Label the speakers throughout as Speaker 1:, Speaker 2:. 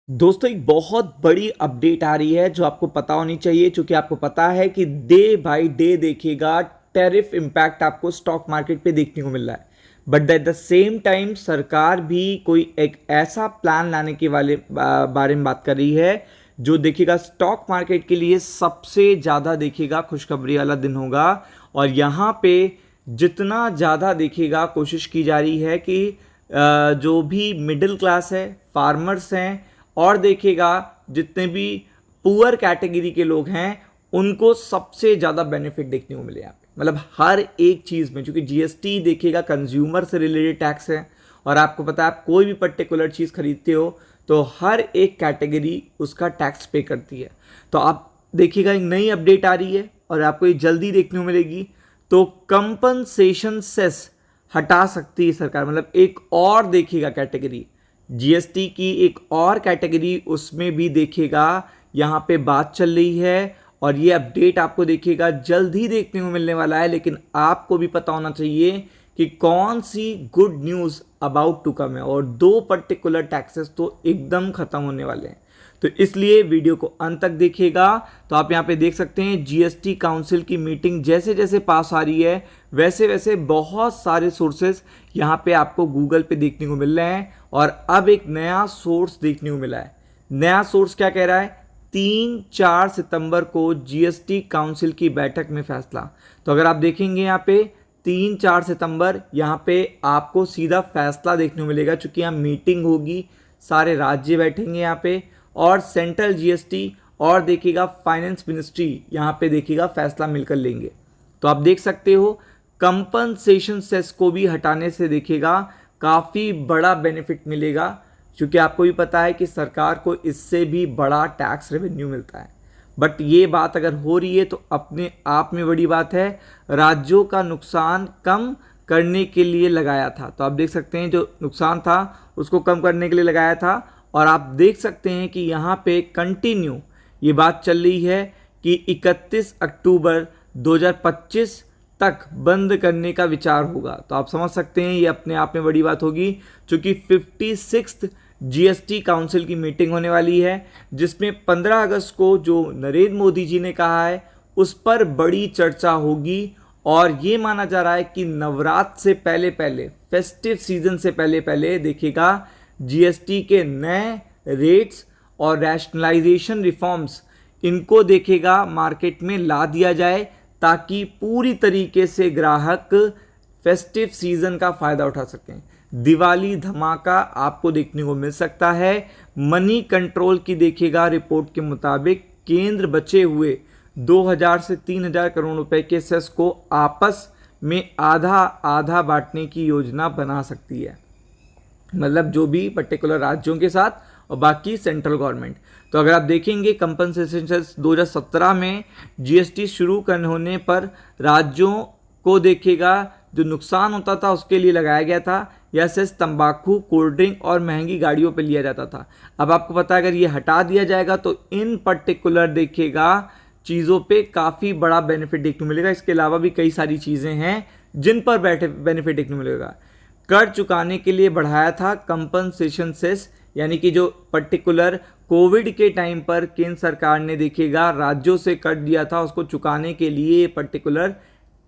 Speaker 1: दोस्तों एक बहुत बड़ी अपडेट आ रही है जो आपको पता होनी चाहिए, क्योंकि आपको पता है कि डे बाय डे देखिएगा टैरिफ इम्पैक्ट आपको स्टॉक मार्केट पे देखने को मिल रहा है। But at the same time सरकार भी कोई एक ऐसा प्लान लाने के बारे में बात कर रही है जो देखिएगा स्टॉक मार्केट के लिए सबसे ज़्यादा देखिएगा खुशखबरी वाला दिन होगा। और यहाँ पे जितना ज़्यादा देखिएगा कोशिश की जा रही है कि जो भी मिडिल क्लास है, फार्मर्स हैं और देखिएगा जितने भी पुअर कैटेगरी के लोग हैं उनको सबसे ज़्यादा बेनिफिट देखने को मिले यहाँ पे। मतलब हर एक चीज़ में, क्योंकि जीएसटी देखिएगा कंज्यूमर से रिलेटेड टैक्स है और आपको पता है आप कोई भी पर्टिकुलर चीज़ खरीदते हो तो हर एक कैटेगरी उसका टैक्स पे करती है। तो आप देखिएगा एक नई अपडेट आ रही है और आपको ये जल्दी देखने को मिलेगी। तो कंपनसेशन सेस हटा सकती है सरकार, मतलब एक और देखिएगा कैटेगरी जीएसटी की एक और कैटेगरी उसमें भी देखिएगा यहाँ पे बात चल रही है और ये अपडेट आपको देखिएगा जल्द ही देखने को मिलने वाला है। लेकिन आपको भी पता होना चाहिए कि कौन सी good news about to come है और दो पर्टिकुलर टैक्सेस तो एकदम ख़त्म होने वाले हैं। तो इसलिए वीडियो को अंत तक देखिएगा। तो आप यहाँ पे देख सकते हैं जीएसटी काउंसिल की मीटिंग जैसे जैसे पास आ रही है वैसे वैसे बहुत सारे सोर्सेज यहाँ पे आपको गूगल पे देखने को मिल रहे हैं। और अब एक नया सोर्स देखने को मिला है। नया सोर्स क्या कह रहा है? 3-4 सितंबर को जीएसटी काउंसिल की बैठक में फैसला। तो अगर आप देखेंगे यहाँ पे 3-4 सितंबर यहाँ पे आपको सीधा फैसला देखने को मिलेगा, चूंकि यहाँ मीटिंग होगी, सारे राज्य बैठेंगे यहाँ पे और सेंट्रल जीएसटी और देखिएगा फाइनेंस मिनिस्ट्री यहाँ पे देखिएगा फैसला मिलकर लेंगे। तो आप देख सकते हो कंपनसेशन सेस को भी हटाने से देखिएगा काफ़ी बड़ा बेनिफिट मिलेगा, क्योंकि आपको भी पता है कि सरकार को इससे भी बड़ा टैक्स रेवेन्यू मिलता है। बट ये बात अगर हो रही है तो अपने आप में बड़ी बात है। राज्यों का नुकसान कम करने के लिए लगाया था, तो आप देख सकते हैं जो नुकसान था उसको कम करने के लिए लगाया था। और आप देख सकते हैं कि यहाँ पे कंटिन्यू ये बात चल रही है कि 31 अक्टूबर 2025 तक बंद करने का विचार होगा। तो आप समझ सकते हैं ये अपने आप में बड़ी बात होगी, क्योंकि 56th जीएसटी काउंसिल की मीटिंग होने वाली है जिसमें 15 अगस्त को जो नरेंद्र मोदी जी ने कहा है उस पर बड़ी चर्चा होगी। और ये माना जा रहा है कि नवरात्र से पहले पहले, फेस्टिव सीजन से पहले पहले देखिएगा जीएसटी के नए रेट्स और रैशनलाइजेशन रिफॉर्म्स इनको देखेगा मार्केट में ला दिया जाए, ताकि पूरी तरीके से ग्राहक फेस्टिव सीजन का फ़ायदा उठा सकें। दिवाली धमाका आपको देखने को मिल सकता है। मनी कंट्रोल की देखिएगा रिपोर्ट के मुताबिक केंद्र बचे हुए 2000 से 3000 करोड़ रुपए के सेस को आपस में आधा आधा बांटने की योजना बना सकती है, मतलब जो भी पर्टिकुलर राज्यों के साथ और बाकी सेंट्रल गवर्नमेंट। तो अगर आप देखेंगे कंपनसेशन सेस 2017 में जीएसटी शुरू करने होने पर राज्यों को देखिएगा जो नुकसान होता था उसके लिए लगाया गया था। यह सेस तंबाकू, कोल्ड ड्रिंक और महंगी गाड़ियों पर लिया जाता था। अब आपको पता है अगर ये हटा दिया जाएगा तो इन पर्टिकुलर देखिएगा चीज़ों पे काफ़ी बड़ा बेनिफिट देखने को मिलेगा। इसके अलावा भी कई सारी चीज़ें हैं जिन पर बेनिफिट देखने को मिलेगा। कर चुकाने के लिए बढ़ाया था कंपनसेशन सेस, यानी कि जो पर्टिकुलर कोविड के टाइम पर केंद्र सरकार ने देखिएगा राज्यों से कट दिया था उसको चुकाने के लिए पर्टिकुलर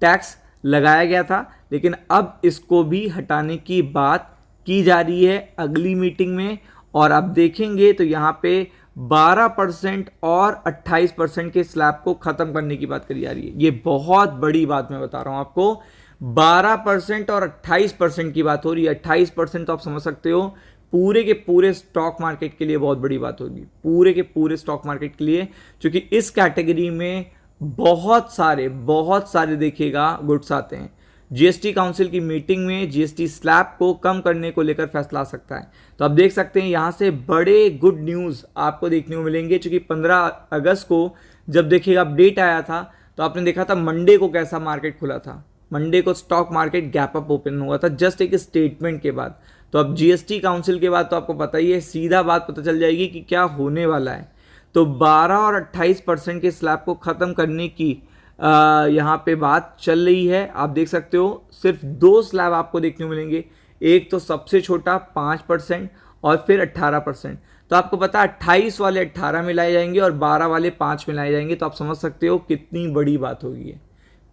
Speaker 1: टैक्स लगाया गया था। लेकिन अब इसको भी हटाने की बात की जा रही है अगली मीटिंग में। और आप देखेंगे तो यहाँ पे 12% और 28% के स्लैब को ख़त्म करने की बात करी जा रही है। ये बहुत बड़ी बात मैं बता रहा हूँ आपको। 12% और 28% की बात हो रही है। 28% तो आप समझ सकते हो पूरे के पूरे स्टॉक मार्केट के लिए बहुत बड़ी बात होगी, पूरे के पूरे स्टॉक मार्केट के लिए, क्योंकि इस कैटेगरी में बहुत सारे देखिएगा गुड्स आते हैं। जीएसटी काउंसिल की मीटिंग में जीएसटी स्लैब को कम करने को लेकर फैसला आ सकता है। तो आप देख सकते हैं यहाँ से बड़े गुड न्यूज़ आपको देखने को मिलेंगे, क्योंकि 15 अगस्त को जब देखिएगा अपडेट आया था तो आपने देखा था मंडे को कैसा मार्केट खुला था। मंडे को stock market gap up open हुआ था जस्ट एक स्टेटमेंट के बाद। तो अब जीएसटी काउंसिल के बाद तो आपको पता ही है, सीधा बात पता चल जाएगी कि क्या होने वाला है। तो 12 और 28% के स्लैब को ख़त्म करने की यहाँ पे बात चल रही है। आप देख सकते हो सिर्फ 2 स्लैब आपको देखने को मिलेंगे, एक तो सबसे छोटा 5% और फिर 18%। तो आपको पता है 28 वाले 18 में लाए जाएंगे और 12 वाले 5 में लाए जाएंगे। तो आप समझ सकते हो कितनी बड़ी बात होगी ये,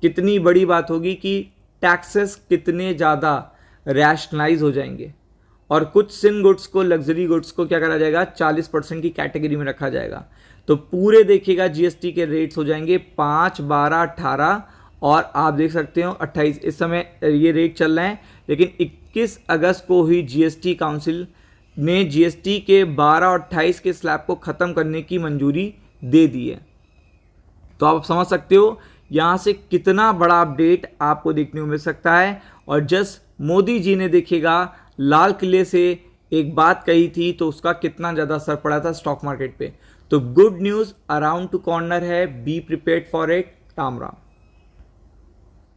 Speaker 1: कितनी बड़ी बात होगी कि टैक्सेस कितने ज़्यादा रैशनलाइज हो जाएंगे और कुछ सिन गुड्स को, लग्जरी गुड्स को क्या करा जाएगा, 40% की कैटेगरी में रखा जाएगा। तो पूरे देखिएगा जीएसटी के रेट्स हो जाएंगे 5, 12, 18 और आप देख सकते हो 28। इस समय ये रेट चल रहे हैं, लेकिन 21 अगस्त को ही जीएसटी काउंसिल ने जीएसटी के 12 और 28 के स्लैब को ख़त्म करने की मंजूरी दे दी है। तो आप समझ सकते हो यहाँ से कितना बड़ा अपडेट आपको देखने को मिल सकता है। और जस्ट मोदी जी ने देखिएगा लाल किले से एक बात कही थी, तो उसका कितना ज़्यादा असर पड़ा था स्टॉक मार्केट पे। तो good news around to corner है, be prepared for it. Ram Ram.